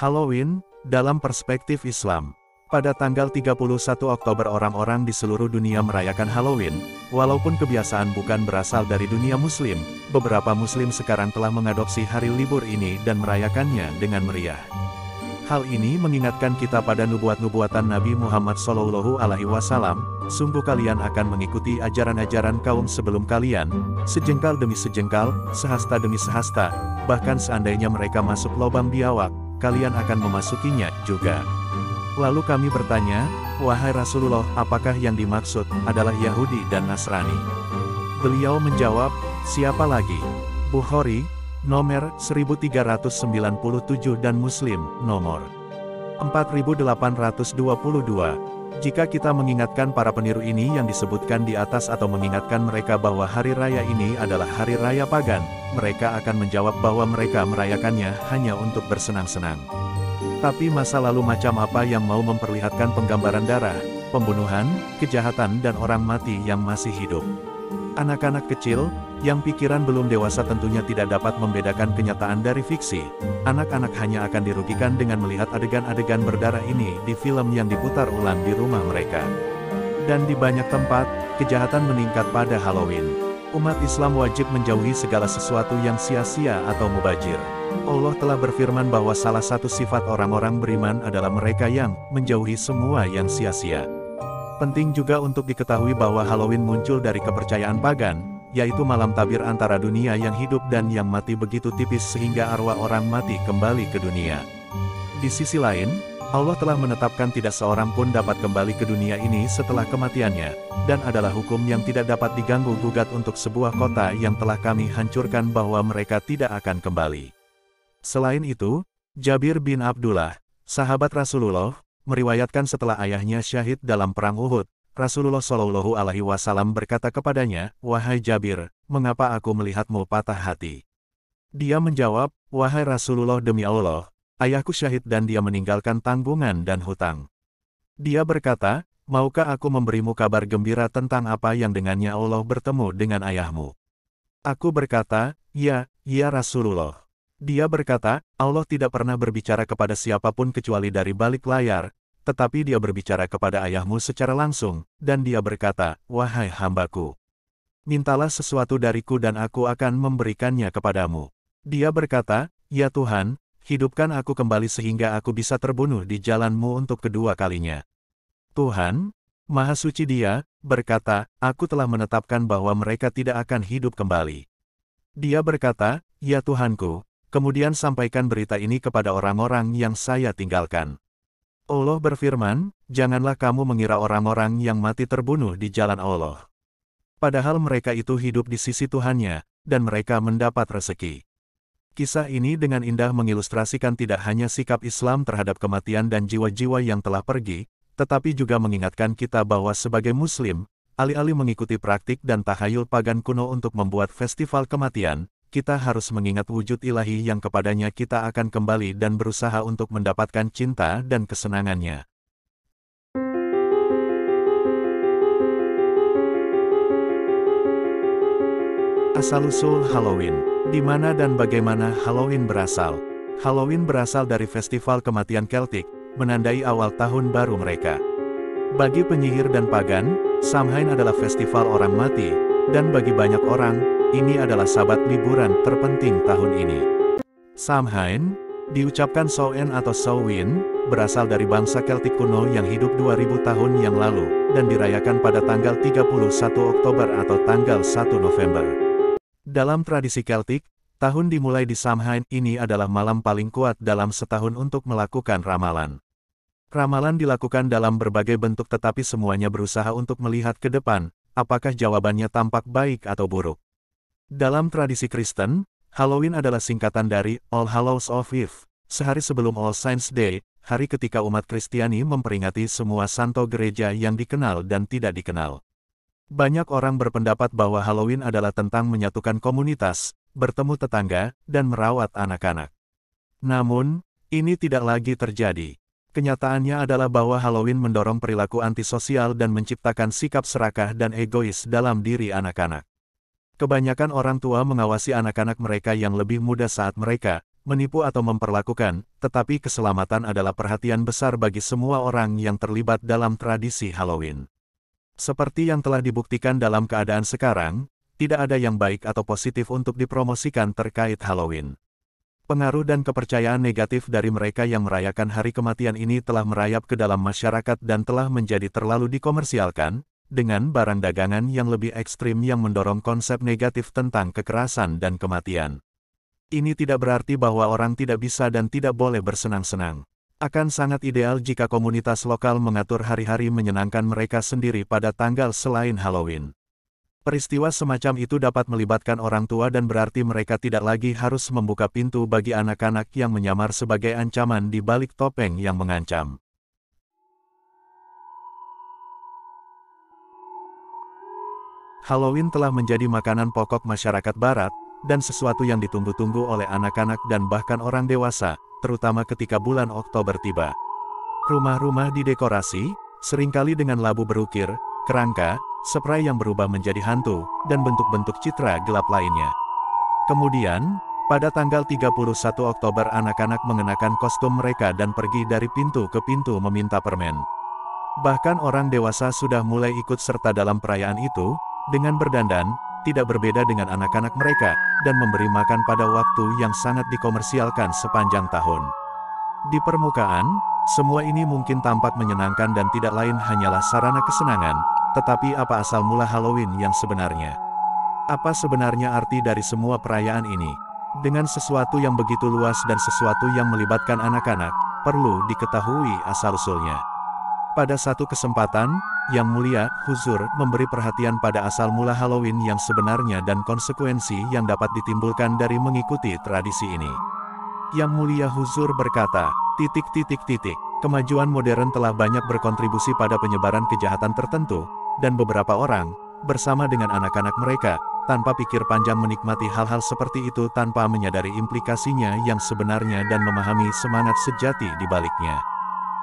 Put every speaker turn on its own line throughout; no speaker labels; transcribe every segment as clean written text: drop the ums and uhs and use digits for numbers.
Halloween, dalam perspektif Islam. Pada tanggal 31 Oktober orang-orang di seluruh dunia merayakan Halloween, walaupun kebiasaan bukan berasal dari dunia Muslim, beberapa Muslim sekarang telah mengadopsi hari libur ini dan merayakannya dengan meriah. Hal ini mengingatkan kita pada nubuat-nubuatan Nabi Muhammad SAW, sungguh kalian akan mengikuti ajaran-ajaran kaum sebelum kalian, sejengkal demi sejengkal, sehasta demi sehasta, bahkan seandainya mereka masuk lubang biawak, kalian akan memasukinya juga. Lalu kami bertanya, wahai Rasulullah, apakah yang dimaksud adalah Yahudi dan Nasrani? Beliau menjawab, siapa lagi? Bukhari, nomor 1397 dan Muslim, nomor 4822. Jika kita mengingatkan para peniru ini yang disebutkan di atas atau mengingatkan mereka bahwa hari raya ini adalah hari raya pagan, mereka akan menjawab bahwa mereka merayakannya hanya untuk bersenang-senang. Tapi masa lalu macam apa yang mau memperlihatkan penggambaran darah, pembunuhan, kejahatan dan orang mati yang masih hidup? Anak-anak kecil, yang pikiran belum dewasa tentunya tidak dapat membedakan kenyataan dari fiksi. Anak-anak hanya akan dirugikan dengan melihat adegan-adegan berdarah ini di film yang diputar ulang di rumah mereka. Dan di banyak tempat, kejahatan meningkat pada Halloween. Umat Islam wajib menjauhi segala sesuatu yang sia-sia atau mubazir. Allah telah berfirman bahwa salah satu sifat orang-orang beriman adalah mereka yang menjauhi semua yang sia-sia. Penting juga untuk diketahui bahwa Halloween muncul dari kepercayaan pagan, yaitu malam tabir antara dunia yang hidup dan yang mati begitu tipis sehingga arwah orang mati kembali ke dunia. Di sisi lain, Allah telah menetapkan tidak seorang pun dapat kembali ke dunia ini setelah kematiannya, dan adalah hukum yang tidak dapat diganggu-gugat untuk sebuah kota yang telah kami hancurkan bahwa mereka tidak akan kembali. Selain itu, Jabir bin Abdullah, sahabat Rasulullah, meriwayatkan setelah ayahnya syahid dalam perang Uhud, Rasulullah SAW berkata kepadanya, wahai Jabir, mengapa aku melihatmu patah hati? Dia menjawab, wahai Rasulullah, demi Allah, ayahku syahid dan dia meninggalkan tanggungan dan hutang. Dia berkata, maukah aku memberimu kabar gembira tentang apa yang dengannya Allah bertemu dengan ayahmu? Aku berkata, ya Rasulullah. Dia berkata, Allah tidak pernah berbicara kepada siapapun kecuali dari balik layar, tetapi dia berbicara kepada ayahmu secara langsung, dan dia berkata, wahai hambaku, mintalah sesuatu dariku dan aku akan memberikannya kepadamu. Dia berkata, ya Tuhan, hidupkan aku kembali sehingga aku bisa terbunuh di jalanmu untuk kedua kalinya. Tuhan, Maha Suci Dia, berkata, aku telah menetapkan bahwa mereka tidak akan hidup kembali. Dia berkata, ya Tuhanku, kemudian sampaikan berita ini kepada orang-orang yang saya tinggalkan. Allah berfirman, janganlah kamu mengira orang-orang yang mati terbunuh di jalan Allah. Padahal mereka itu hidup di sisi Tuhannya, dan mereka mendapat rezeki. Kisah ini dengan indah mengilustrasikan tidak hanya sikap Islam terhadap kematian dan jiwa-jiwa yang telah pergi, tetapi juga mengingatkan kita bahwa sebagai Muslim, alih-alih mengikuti praktik dan takhayul pagan kuno untuk membuat festival kematian, kita harus mengingat wujud ilahi yang kepadanya kita akan kembali dan berusaha untuk mendapatkan cinta dan kesenangannya. Asal-usul Halloween. Di mana dan bagaimana Halloween berasal? Halloween berasal dari festival kematian Celtic, menandai awal tahun baru mereka. Bagi penyihir dan pagan, Samhain adalah festival orang mati, dan bagi banyak orang, ini adalah sabat liburan terpenting tahun ini. Samhain, diucapkan Samhain atau Samhain, berasal dari bangsa Keltik kuno yang hidup 2000 tahun yang lalu, dan dirayakan pada tanggal 31 Oktober atau tanggal 1 November. Dalam tradisi Keltik, tahun dimulai di Samhain ini adalah malam paling kuat dalam setahun untuk melakukan ramalan. Ramalan dilakukan dalam berbagai bentuk tetapi semuanya berusaha untuk melihat ke depan, apakah jawabannya tampak baik atau buruk. Dalam tradisi Kristen, Halloween adalah singkatan dari All Hallows Eve, sehari sebelum All Saints Day, hari ketika umat Kristiani memperingati semua santo gereja yang dikenal dan tidak dikenal. Banyak orang berpendapat bahwa Halloween adalah tentang menyatukan komunitas, bertemu tetangga, dan merawat anak-anak. Namun, ini tidak lagi terjadi. Kenyataannya adalah bahwa Halloween mendorong perilaku antisosial dan menciptakan sikap serakah dan egois dalam diri anak-anak. Kebanyakan orang tua mengawasi anak-anak mereka yang lebih muda saat mereka menipu atau memperlakukan, tetapi keselamatan adalah perhatian besar bagi semua orang yang terlibat dalam tradisi Halloween. Seperti yang telah dibuktikan dalam keadaan sekarang, tidak ada yang baik atau positif untuk dipromosikan terkait Halloween. Pengaruh dan kepercayaan negatif dari mereka yang merayakan hari kematian ini telah merayap ke dalam masyarakat dan telah menjadi terlalu dikomersialkan, dengan barang dagangan yang lebih ekstrim yang mendorong konsep negatif tentang kekerasan dan kematian. Ini tidak berarti bahwa orang tidak bisa dan tidak boleh bersenang-senang. Akan sangat ideal jika komunitas lokal mengatur hari-hari menyenangkan mereka sendiri pada tanggal selain Halloween. Peristiwa semacam itu dapat melibatkan orang tua dan berarti mereka tidak lagi harus membuka pintu bagi anak-anak yang menyamar sebagai ancaman di balik topeng yang mengancam. Halloween telah menjadi makanan pokok masyarakat Barat, dan sesuatu yang ditunggu-tunggu oleh anak-anak dan bahkan orang dewasa, terutama ketika bulan Oktober tiba. Rumah-rumah didekorasi, seringkali dengan labu berukir, kerangka, spray yang berubah menjadi hantu, dan bentuk-bentuk citra gelap lainnya. Kemudian, pada tanggal 31 Oktober anak-anak mengenakan kostum mereka dan pergi dari pintu ke pintu meminta permen. Bahkan orang dewasa sudah mulai ikut serta dalam perayaan itu, dengan berdandan, tidak berbeda dengan anak-anak mereka, dan memberi makan pada waktu yang sangat dikomersialkan sepanjang tahun. Di permukaan, semua ini mungkin tampak menyenangkan dan tidak lain hanyalah sarana kesenangan, tetapi apa asal mula Halloween yang sebenarnya? Apa sebenarnya arti dari semua perayaan ini? Dengan sesuatu yang begitu luas dan sesuatu yang melibatkan anak-anak, perlu diketahui asal-usulnya. Pada satu kesempatan, Yang Mulia, Huzur, memberi perhatian pada asal mula Halloween yang sebenarnya dan konsekuensi yang dapat ditimbulkan dari mengikuti tradisi ini. Yang Mulia Huzur berkata, kemajuan modern telah banyak berkontribusi pada penyebaran kejahatan tertentu, dan beberapa orang, bersama dengan anak-anak mereka, tanpa pikir panjang menikmati hal-hal seperti itu tanpa menyadari implikasinya yang sebenarnya dan memahami semangat sejati di baliknya.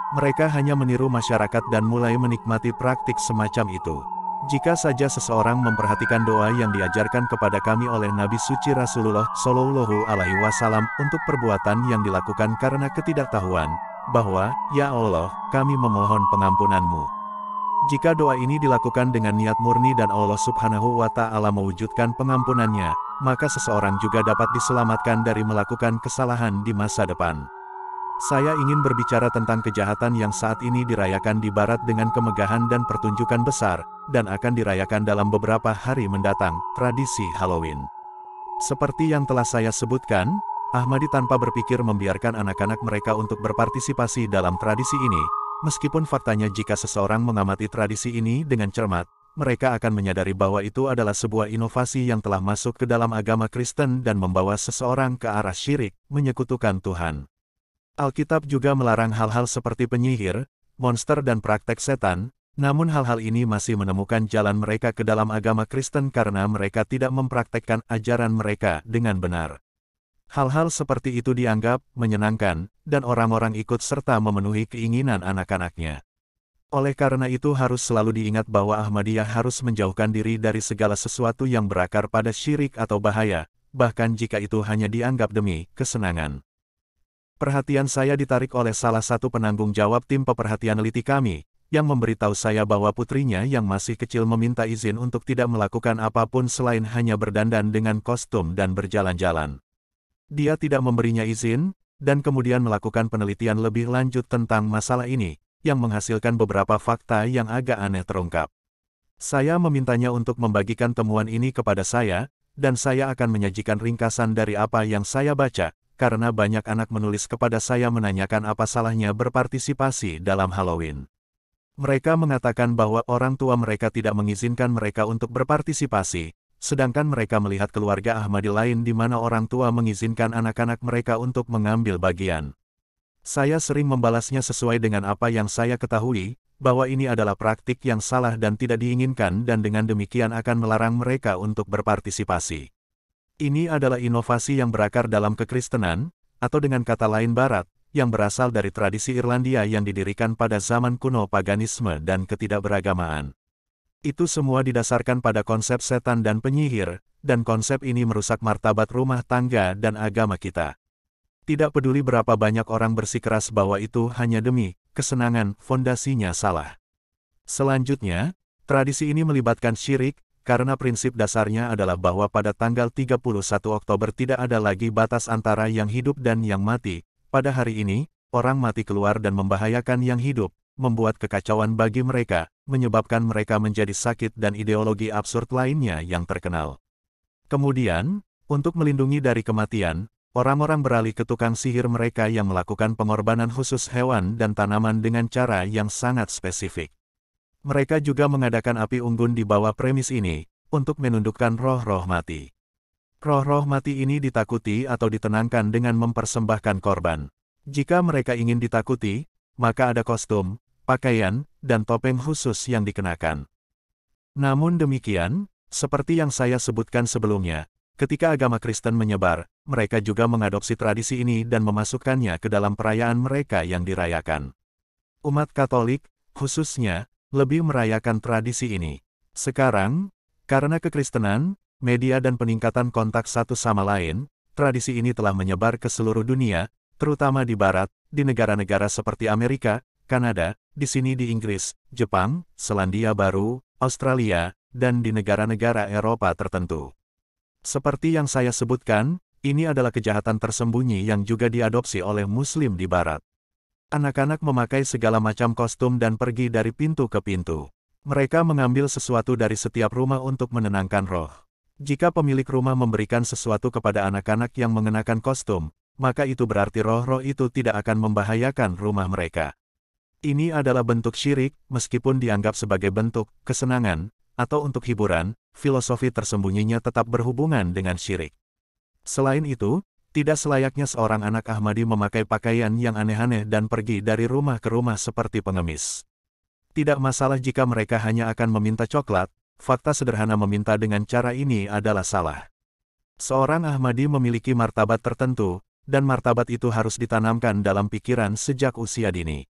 Mereka hanya meniru masyarakat dan mulai menikmati praktik semacam itu. Jika saja seseorang memperhatikan doa yang diajarkan kepada kami oleh Nabi suci Rasulullah Shallallahu Alaihi Wasallam untuk perbuatan yang dilakukan karena ketidaktahuan, bahwa, Ya Allah, kami memohon pengampunanmu. Jika doa ini dilakukan dengan niat murni dan Allah Subhanahu wa Ta'ala mewujudkan pengampunannya, maka seseorang juga dapat diselamatkan dari melakukan kesalahan di masa depan. Saya ingin berbicara tentang kejahatan yang saat ini dirayakan di Barat dengan kemegahan dan pertunjukan besar, dan akan dirayakan dalam beberapa hari mendatang, tradisi Halloween. Seperti yang telah saya sebutkan, Ahmadi tanpa berpikir membiarkan anak-anak mereka untuk berpartisipasi dalam tradisi ini, meskipun faktanya jika seseorang mengamati tradisi ini dengan cermat, mereka akan menyadari bahwa itu adalah sebuah inovasi yang telah masuk ke dalam agama Kristen dan membawa seseorang ke arah syirik, menyekutukan Tuhan. Alkitab juga melarang hal-hal seperti penyihir, monster dan praktek setan, namun hal-hal ini masih menemukan jalan mereka ke dalam agama Kristen karena mereka tidak mempraktekkan ajaran mereka dengan benar. Hal-hal seperti itu dianggap menyenangkan, dan orang-orang ikut serta memenuhi keinginan anak-anaknya. Oleh karena itu harus selalu diingat bahwa Ahmadiyah harus menjauhkan diri dari segala sesuatu yang berakar pada syirik atau bahaya, bahkan jika itu hanya dianggap demi kesenangan. Perhatian saya ditarik oleh salah satu penanggung jawab tim peperhatian teliti kami, yang memberitahu saya bahwa putrinya yang masih kecil meminta izin untuk tidak melakukan apapun selain hanya berdandan dengan kostum dan berjalan-jalan. Dia tidak memberinya izin, dan kemudian melakukan penelitian lebih lanjut tentang masalah ini, yang menghasilkan beberapa fakta yang agak aneh terungkap. Saya memintanya untuk membagikan temuan ini kepada saya, dan saya akan menyajikan ringkasan dari apa yang saya baca, karena banyak anak menulis kepada saya menanyakan apa salahnya berpartisipasi dalam Halloween. Mereka mengatakan bahwa orang tua mereka tidak mengizinkan mereka untuk berpartisipasi, sedangkan mereka melihat keluarga Ahmadi lain di mana orang tua mengizinkan anak-anak mereka untuk mengambil bagian. Saya sering membalasnya sesuai dengan apa yang saya ketahui, bahwa ini adalah praktik yang salah dan tidak diinginkan dan dengan demikian akan melarang mereka untuk berpartisipasi. Ini adalah inovasi yang berakar dalam kekristenan, atau dengan kata lain Barat, yang berasal dari tradisi Irlandia yang didirikan pada zaman kuno paganisme dan ketidakberagamaan. Itu semua didasarkan pada konsep setan dan penyihir, dan konsep ini merusak martabat rumah tangga dan agama kita. Tidak peduli berapa banyak orang bersikeras bahwa itu hanya demi kesenangan, fondasinya salah. Selanjutnya, tradisi ini melibatkan syirik, karena prinsip dasarnya adalah bahwa pada tanggal 31 Oktober tidak ada lagi batas antara yang hidup dan yang mati. Pada hari ini, orang mati keluar dan membahayakan yang hidup, membuat kekacauan bagi mereka, menyebabkan mereka menjadi sakit dan ideologi absurd lainnya yang terkenal. Kemudian, untuk melindungi dari kematian, orang-orang beralih ke tukang sihir mereka yang melakukan pengorbanan khusus hewan dan tanaman dengan cara yang sangat spesifik. Mereka juga mengadakan api unggun di bawah premis ini, untuk menundukkan roh-roh mati. Roh-roh mati ini ditakuti atau ditenangkan dengan mempersembahkan korban. Jika mereka ingin ditakuti, maka ada kostum, pakaian, dan topeng khusus yang dikenakan. Namun demikian, seperti yang saya sebutkan sebelumnya, ketika agama Kristen menyebar, mereka juga mengadopsi tradisi ini dan memasukkannya ke dalam perayaan mereka yang dirayakan. Umat Katolik, khususnya, lebih merayakan tradisi ini. Sekarang, karena kekristenan, media dan peningkatan kontak satu sama lain, tradisi ini telah menyebar ke seluruh dunia, terutama di Barat, di negara-negara seperti Amerika, Kanada, di sini di Inggris, Jepang, Selandia Baru, Australia, dan di negara-negara Eropa tertentu. Seperti yang saya sebutkan, ini adalah kejahatan tersembunyi yang juga diadopsi oleh Muslim di Barat. Anak-anak memakai segala macam kostum dan pergi dari pintu ke pintu. Mereka mengambil sesuatu dari setiap rumah untuk menenangkan roh. Jika pemilik rumah memberikan sesuatu kepada anak-anak yang mengenakan kostum, maka itu berarti roh-roh itu tidak akan membahayakan rumah mereka. Ini adalah bentuk syirik, meskipun dianggap sebagai bentuk kesenangan, atau untuk hiburan, filosofi tersembunyinya tetap berhubungan dengan syirik. Selain itu, tidak selayaknya seorang anak Ahmadi memakai pakaian yang aneh-aneh dan pergi dari rumah ke rumah seperti pengemis. Tidak masalah jika mereka hanya akan meminta coklat, fakta sederhana meminta dengan cara ini adalah salah. Seorang Ahmadi memiliki martabat tertentu, dan martabat itu harus ditanamkan dalam pikiran sejak usia dini.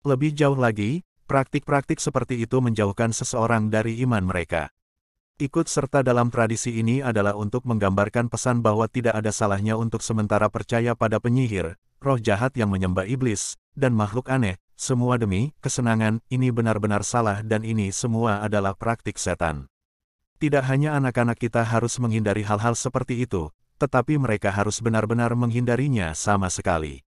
Lebih jauh lagi, praktik-praktik seperti itu menjauhkan seseorang dari iman mereka. Ikut serta dalam tradisi ini adalah untuk menggambarkan pesan bahwa tidak ada salahnya untuk sementara percaya pada penyihir, roh jahat yang menyembah iblis, dan makhluk aneh, semua demi kesenangan. Ini benar-benar salah dan ini semua adalah praktik setan. Tidak hanya anak-anak kita harus menghindari hal-hal seperti itu, tetapi mereka harus benar-benar menghindarinya sama sekali.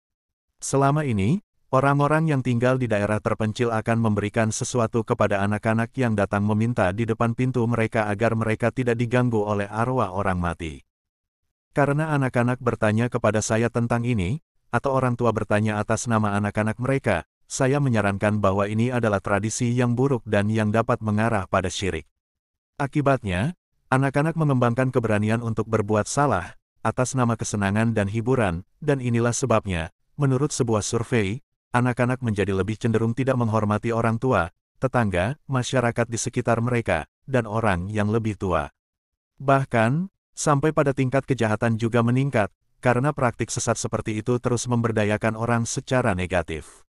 Selama ini, orang-orang yang tinggal di daerah terpencil akan memberikan sesuatu kepada anak-anak yang datang meminta di depan pintu mereka agar mereka tidak diganggu oleh arwah orang mati. Karena anak-anak bertanya kepada saya tentang ini, atau orang tua bertanya atas nama anak-anak mereka, saya menyarankan bahwa ini adalah tradisi yang buruk dan yang dapat mengarah pada syirik. Akibatnya, anak-anak mengembangkan keberanian untuk berbuat salah, atas nama kesenangan dan hiburan, dan inilah sebabnya, menurut sebuah survei, anak-anak menjadi lebih cenderung tidak menghormati orang tua, tetangga, masyarakat di sekitar mereka, dan orang yang lebih tua. Bahkan, sampai pada tingkat kejahatan juga meningkat, karena praktik sesat seperti itu terus memberdayakan orang secara negatif.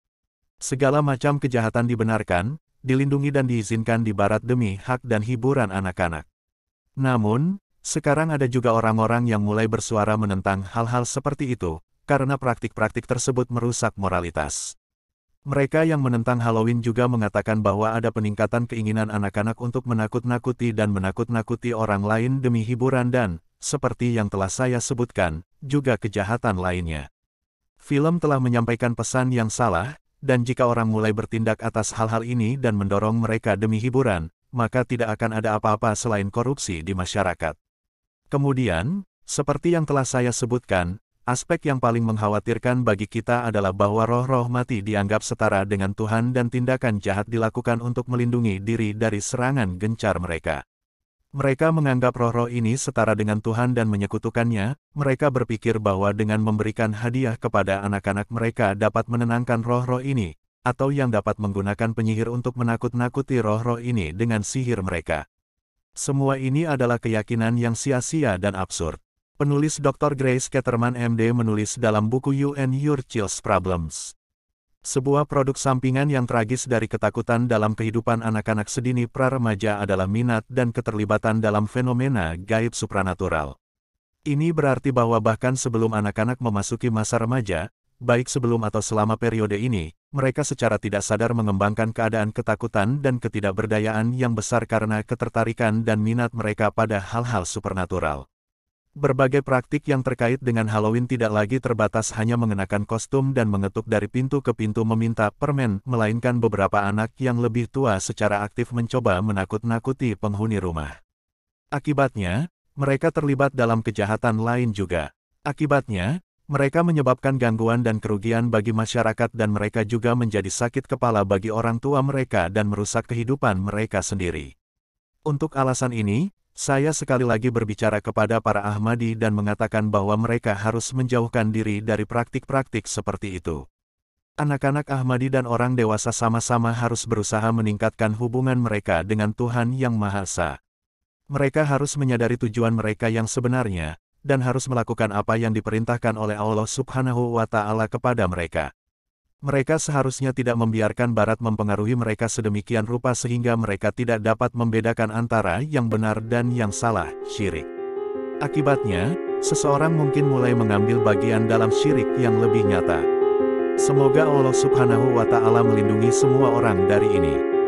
Segala macam kejahatan dibenarkan, dilindungi dan diizinkan di Barat demi hak dan hiburan anak-anak. Namun, sekarang ada juga orang-orang yang mulai bersuara menentang hal-hal seperti itu, karena praktik-praktik tersebut merusak moralitas. Mereka yang menentang Halloween juga mengatakan bahwa ada peningkatan keinginan anak-anak untuk menakut-nakuti dan menakut-nakuti orang lain demi hiburan dan, seperti yang telah saya sebutkan, juga kejahatan lainnya. Film telah menyampaikan pesan yang salah, dan jika orang mulai bertindak atas hal-hal ini dan mendorong mereka demi hiburan, maka tidak akan ada apa-apa selain korupsi di masyarakat. Kemudian, seperti yang telah saya sebutkan, aspek yang paling mengkhawatirkan bagi kita adalah bahwa roh-roh mati dianggap setara dengan Tuhan dan tindakan jahat dilakukan untuk melindungi diri dari serangan gencar mereka. Mereka menganggap roh-roh ini setara dengan Tuhan dan menyekutukannya. Mereka berpikir bahwa dengan memberikan hadiah kepada anak-anak mereka dapat menenangkan roh-roh ini, atau yang dapat menggunakan penyihir untuk menakut-nakuti roh-roh ini dengan sihir mereka. Semua ini adalah keyakinan yang sia-sia dan absurd. Penulis Dr. Grace Ketterman MD menulis dalam buku You and Your Child's Problems. Sebuah produk sampingan yang tragis dari ketakutan dalam kehidupan anak-anak sedini pra-remaja adalah minat dan keterlibatan dalam fenomena gaib supranatural. Ini berarti bahwa bahkan sebelum anak-anak memasuki masa remaja, baik sebelum atau selama periode ini, mereka secara tidak sadar mengembangkan keadaan ketakutan dan ketidakberdayaan yang besar karena ketertarikan dan minat mereka pada hal-hal supernatural. Berbagai praktik yang terkait dengan Halloween tidak lagi terbatas hanya mengenakan kostum dan mengetuk dari pintu ke pintu meminta permen, melainkan beberapa anak yang lebih tua secara aktif mencoba menakut-nakuti penghuni rumah. Akibatnya, mereka terlibat dalam kejahatan lain juga. Akibatnya, mereka menyebabkan gangguan dan kerugian bagi masyarakat dan mereka juga menjadi sakit kepala bagi orang tua mereka dan merusak kehidupan mereka sendiri. Untuk alasan ini, saya sekali lagi berbicara kepada para Ahmadi dan mengatakan bahwa mereka harus menjauhkan diri dari praktik-praktik seperti itu. Anak-anak Ahmadi dan orang dewasa sama-sama harus berusaha meningkatkan hubungan mereka dengan Tuhan Yang Maha Esa. Mereka harus menyadari tujuan mereka yang sebenarnya, dan harus melakukan apa yang diperintahkan oleh Allah Subhanahu wa Ta'ala kepada mereka. Mereka seharusnya tidak membiarkan Barat mempengaruhi mereka sedemikian rupa sehingga mereka tidak dapat membedakan antara yang benar dan yang salah, syirik. Akibatnya, seseorang mungkin mulai mengambil bagian dalam syirik yang lebih nyata. Semoga Allah Subhanahu wa Ta'ala melindungi semua orang dari ini.